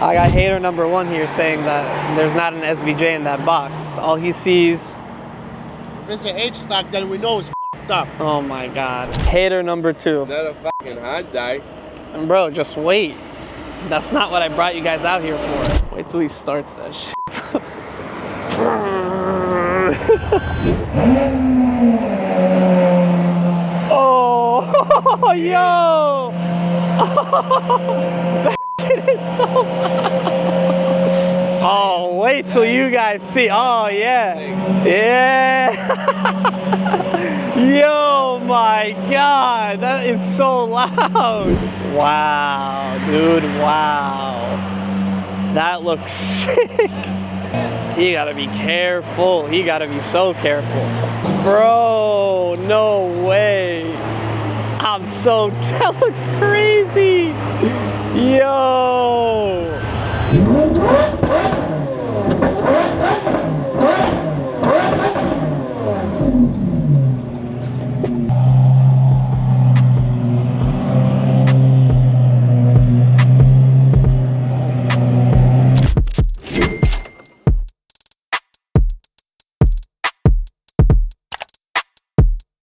I got hater number 1 here saying that there's not an SVJ in that box. All he sees... If it's an H-stock, then we know it's f***ed up. Oh my god. Hater number 2. Not a fucking Hyundai. Bro, just wait. That's not what I brought you guys out here for. Wait till he starts that shit. Oh, yo! That shit is so loud. Oh, wait till you guys see. Oh, yeah. Yeah. Yo, my God. That is so loud. Wow, dude. Wow. That looks sick. You gotta be careful. He gotta be so careful. Bro, no way. That looks crazy. Yo.